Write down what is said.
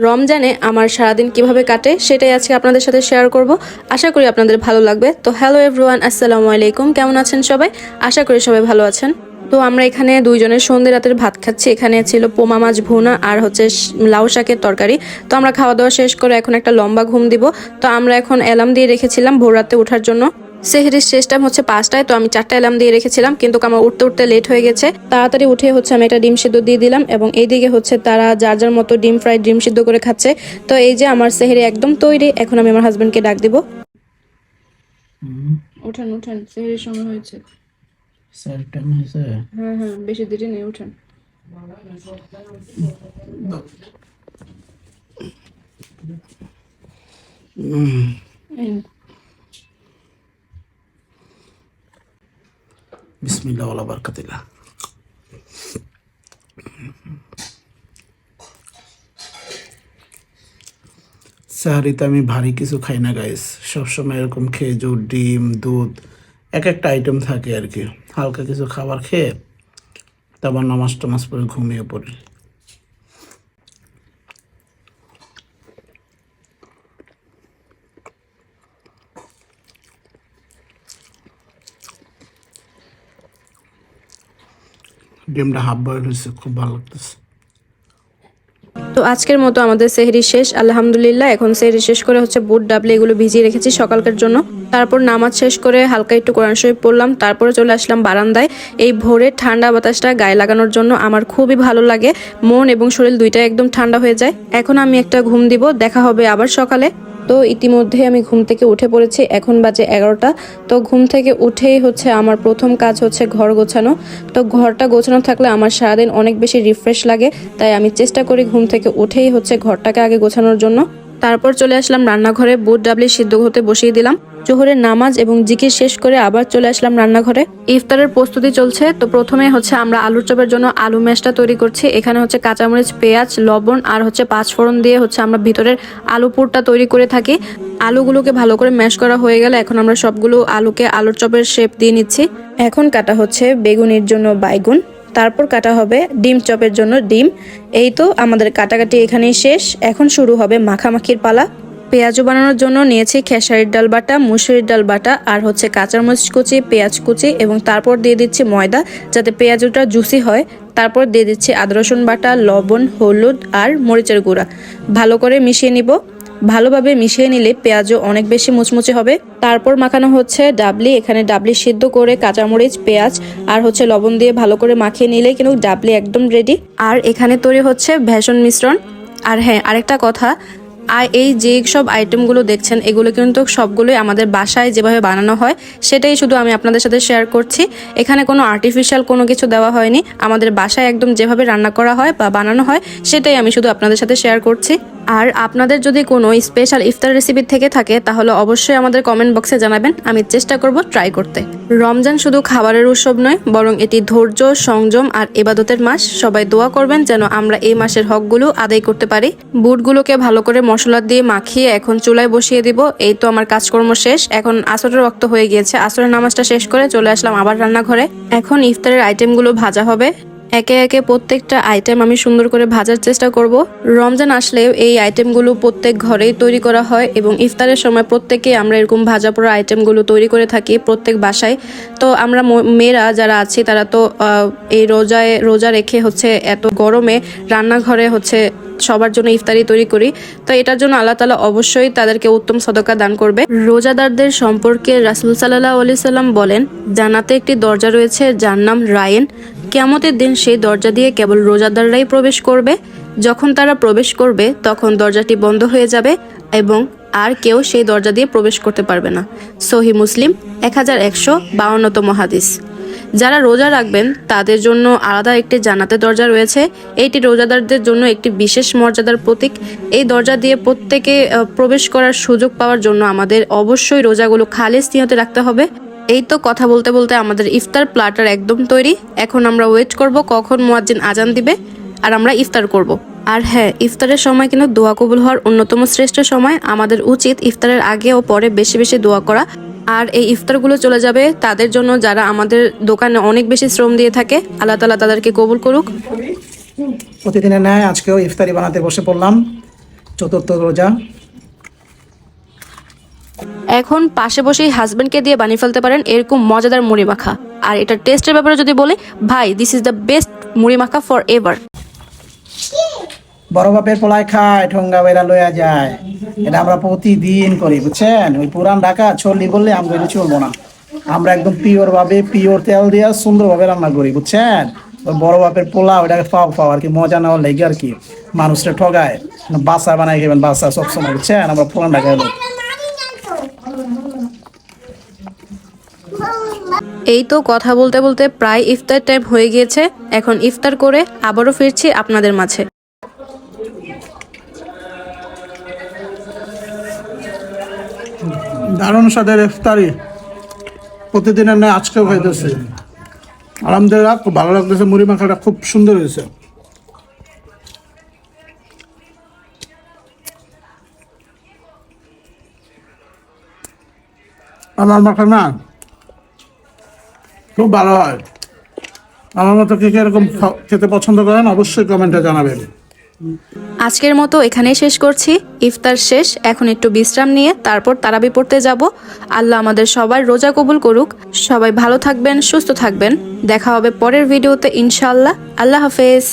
রমজানে আমার সারাদিন কিভাবে কাটে সেটাই আজকে আপনাদের সাথে শেয়ার করব। আশা করি আপনাদের ভালো লাগবে। তো হ্যালো এভরিওয়ান, আসসালামু আলাইকুম। কেমন আছেন সবাই? আশা করি সবাই ভালো আছেন। তো আমরা এখানে দুইজনের সন্ধ্যে রাতের ভাত খাচ্ছি। এখানে ছিল পোমা মাছ ভুনা আর হচ্ছে লাউ শাকের তরকারি। তো আমরা খাওয়া দাওয়া শেষ করে এখন একটা লম্বা ঘুম দিব। তো আমরা এখন অ্যালার্ম দিয়ে রেখেছিলাম ভোর রাতে ওঠার জন্য। সেহরির শেষ টাইম হচ্ছে 5টায়, তো আমি 4টা অ্যালার্ম দিয়ে রেখেছিলাম, কিন্তু আমার উঠতে উঠতে লেট হয়ে গেছে। তাড়াতাড়ি উঠে হচ্ছে আমি একটা ডিম সিদ্ধ দিয়ে দিলাম এবং এইদিকে হচ্ছে তারা যার যার মতো ডিম ফ্রাই ডিম সিদ্ধ করে খাচ্ছে। তো এই যে আমার সেহরি একদম তৈরি। এখন আমি আমার হাজবেন্ডকে ডাক দিব। উঠেন উঠেন, সেহরির সময় হয়েছে। হ্যাঁ হ্যাঁ, বেশি দেরি নেই, উঠেন। বিসমিল্লাহ ওয়ালা বারাকাতুল্লাহ। সাহারিতে আমি ভারী কিছু খাই না গাইস, সবসময় এরকম খেজুর, ডিম, দুধ, এক একটা আইটেম থাকে আর কি। হালকা কিছু খাবার খেয়ে তারপর নামাজ টামাজ পরে ঘুমিয়ে পড়ি। ডিমটা হাফ বয়েল হয়েছে, খুব ভালো লাগতেছে। তো আজকের মতো আমাদের সেহরি শেষ, আলহামদুলিল্লাহ। এখন সেহরি শেষ করে হচ্ছে বুট ডাবলি এগুলো ভিজিয়ে রেখেছি সকালকার জন্য। তারপর নামাজ শেষ করে হালকা একটু কোরআন শরীফ পড়লাম। তারপরে চলে আসলাম বারান্দায়। এই ভোরের ঠান্ডা বাতাসটা গায়ে লাগানোর জন্য আমার খুবই ভালো লাগে। মন এবং শরীর দুইটাই একদম ঠান্ডা হয়ে যায়। এখন আমি একটা ঘুম দিব, দেখা হবে আবার সকালে। তো ইতিমধ্যে আমি ঘুম থেকে উঠে পড়েছি, এখন বাজে 11টা। তো ঘুম থেকে উঠেই হচ্ছে আমার প্রথম কাজ হচ্ছে ঘর গোছানো। তো ঘরটা গোছানো থাকলে আমার সারাদিন অনেক বেশি রিফ্রেশ লাগে, তাই আমি চেষ্টা করি ঘুম থেকে উঠেই হচ্ছে ঘরটাকে আগে গোছানোর জন্য। তারপর চলে আসলাম রান্নাঘরে, বুট ডাবলি সিদ্ধ হতে বসিয়ে দিলাম। জোহরের নামাজ এবং জিকির শেষ করে আবার চলে আসলাম রান্নাঘরে। ইফতারের প্রস্তুতি চলছে। তো প্রথমে হচ্ছে আমরা আলুর চপের জন্য আলু ম্যাশটা তৈরি করছি। এখানে হচ্ছে কাঁচামরিচ, পেঁয়াজ, লবণ আর হচ্ছে পাঁচফোড়ন দিয়ে হচ্ছে আমরা ভিতরের আলু পুরটা তৈরি করে থাকি। আলুগুলোকে ভালো করে ম্যাশ করা হয়ে গেলে এখন আমরা সবগুলো আলুকে আলুর চপের শেপ দিয়ে নিচ্ছি। এখন কাটা হচ্ছে বেগুনির জন্য বাইগুন, তারপর কাটা হবে ডিম চপের জন্য ডিম। এই তো আমাদের কাটাকাটি এখানেই শেষ। এখন শুরু হবে মাখামাখির পালা। পেঁয়াজু বানানোর জন্য নিয়েছি খেসারির ডাল বাটা, মুসুরির ডাল বাটা আর হচ্ছে কাঁচামরিচ কুচি, পেঁয়াজ কুচি এবং তারপর দিয়ে দিচ্ছি ময়দা যাতে পেঁয়াজুটা জুসি হয়। তারপর দিয়ে দিচ্ছি আদা রসুন বাটা, লবণ, হলুদ আর মরিচের গুঁড়া। ভালো করে মিশিয়ে নিব। ভালোভাবে মিশিয়ে নিলে পেঁয়াজও অনেক বেশি মুচমুচে হবে। তারপর মাখানো হচ্ছে ডাবলি। এখানে ডাবলি সিদ্ধ করে কাঁচামরিচ, পেঁয়াজ আর হচ্ছে লবণ দিয়ে ভালো করে মাখিয়ে নিলেই কিন্তু ডাবলি একদম রেডি। আর এখানে তৈরি হচ্ছে ভেষন মিশ্রণ। আর হ্যাঁ, আরেকটা কথা, আর এই যে সব আইটেমগুলো দেখছেন এগুলো কিন্তু সবগুলোই আমাদের বাসায় যেভাবে বানানো হয় সেটাই শুধু আমি আপনাদের সাথে শেয়ার করছি। এখানে কোনো আর্টিফিশিয়াল কোনো কিছু দেওয়া হয়নি। আমাদের বাসায় একদম যেভাবে রান্না করা হয় বা বানানো হয় সেটাই আমি শুধু আপনাদের সাথে শেয়ার করছি। আর আপনাদের যদি কোনো স্পেশাল ইফতার রেসিপি থেকে থাকে তাহলে অবশ্যই আমাদের কমেন্ট বক্সে জানাবেন, আমি চেষ্টা করব ট্রাই করতে। রমজান শুধু খাবারের উৎসব নয়, বরং এটি ধৈর্য, সংযম আর ইবাদতের মাস। সবাই দোয়া করবেন যেন আমরা এই মাসের হকগুলো আদায় করতে পারি। বুটগুলোকে ভালো করে মশলা দিয়ে মাখিয়ে এখন চুলায় বসিয়ে দিব। এই তো আমার কাজকর্ম শেষ। এখন আসরের ওয়াক্ত হয়ে গিয়েছে। আসরের নামাজটা শেষ করে চলে আসলাম আবার রান্নাঘরে। এখন ইফতারের আইটেমগুলো ভাজা হবে। একে একে প্রত্যেকটা আইটেম আমি সুন্দর করে ভাজার চেষ্টা করব। রমজান আসলে এই আইটেমগুলো প্রত্যেক ঘরেই তৈরি করা হয় এবং ইফতারের সময় প্রত্যেকে আমরা এরকম ভাজা পোড়া আইটেমগুলো তৈরি করে থাকি প্রত্যেক বাসায়। তো আমরা মেয়েরা যারা আছি তারা তো এই রোজা রেখে হচ্ছে এত গরমে রান্নাঘরে হচ্ছে সবার জন্য ইফতারি তৈরি করি। তো এটার জন্য আল্লাহ তাআলা অবশ্যই তাদেরকে উত্তম সদকা দান করবে। রোজাদারদের সম্পর্কে রাসূল সাল্লাল্লাহু আলাইহি সাল্লাম বলেন, জান্নাতে একটি দরজা রয়েছে যার নাম রায়ান। কিয়ামতের দিন সেই দরজা দিয়ে কেবল রোজাদাররাই প্রবেশ করবে। যখন তারা প্রবেশ করবে তখন দরজাটি বন্ধ হয়ে যাবে এবং আর কেউ সেই দরজা দিয়ে প্রবেশ করতে পারবে না। সহিহ মুসলিম 1152তম হাদিস। যারা রোজা রাখবেন তাদের জন্য আলাদা একটি জান্নাতের দরজা রয়েছে। এইটি রোজাদারদের জন্য একটি বিশেষ মর্যাদার প্রতীক। এই দরজা দিয়ে প্রত্যেকে প্রবেশ করার সুযোগ পাওয়ার জন্য আমাদের অবশ্যই রোজাগুলো খালিস নিয়তে রাখতে হবে। এই তো কথা বলতে বলতে আমাদের ইফতার প্লাটার একদম তৈরি। এখন আমরা ওয়েট করব কখন মুয়াজ্জিন আজান দিবে আর আমরা ইফতার করব। আর হ্যাঁ, ইফতারের সময় কিন্তু দোয়া কবুল হওয়ার অন্যতম শ্রেষ্ঠ সময়। আমাদের উচিত ইফতারের আগে ও পরে বেশি বেশি দোয়া করা। আর এই ইফতারগুলো চলে যাবে তাদের জন্য যারা আমাদের দোকানে অনেক বেশি শ্রম দিয়ে থাকে। আল্লাহ তাআলা তাদেরকে কবুল করুক। প্রতিদিনের ন্যায় আজকেও ইফতারি বানাতে বসে পড়লাম। চতুর্থ রোজা। এখন পাশে বসেই হাজবেন্ডকে দিয়ে বানিয়ে ফেলতে পারেন এরকম মজাদার মুড়ি মাখা। আর এটা টেস্টের ব্যাপারে যদি বলি, ভাই দিস ইজ দ্য বেস্ট মুড়ি মাখা ফর এভার। বড় বাপের পোলায় খায়, ঠোঙ্গা বেড়া লইয়া যায়, এটা আমরা প্রতিদিন করি বুঝছেন। ওই পুরান ঢাকা চল্লি বললে আমরা এটা চলবো না, আমরা একদম পিওর ভাবে পিওর তেল দিয়া সুন্দরভাবে রান্না করি বুঝছেন। ওই বড় বাপের পোলা ওইটাকে পাও আর কি মজা নেওয়ার লেগে আর কি মানুষটা ঠগায়, বাসা বানাই খাবেন বাসা সবসময় বুঝছেন। আমরা পুরান ঢাকায় লোক। এই তো কথা বলতে বলতে প্রায় ইফতার টাইম হয়ে গিয়েছে। এখন ইফতার করে আবারও ফিরছি আপনাদের মাঝে। দারুণ স্বাদের ইফতারি, প্রতিদিনের নয় আজকেও খাইতেছে। আলহামদুলিল্লাহ খুব ভালো লাগতেছে, মুড়ি মাখাটা খুব সুন্দর হয়েছে। আমার মাখা না খুব ভালো হয়। আমার মতো কে এরকম খেতে পছন্দ করেন অবশ্যই কমেন্টে জানাবেন। আজকের মতো এখানেই শেষ করছি। ইফতার শেষ, এখন একটু বিশ্রাম নিয়ে তারপর তারাবি পড়তে যাব। আল্লাহ আমাদের সবার রোজা কবুল করুক। সবাই ভালো থাকবেন, সুস্থ থাকবেন। দেখা হবে পরের ভিডিওতে ইনশাআল্লাহ। আল্লাহ হাফেজ।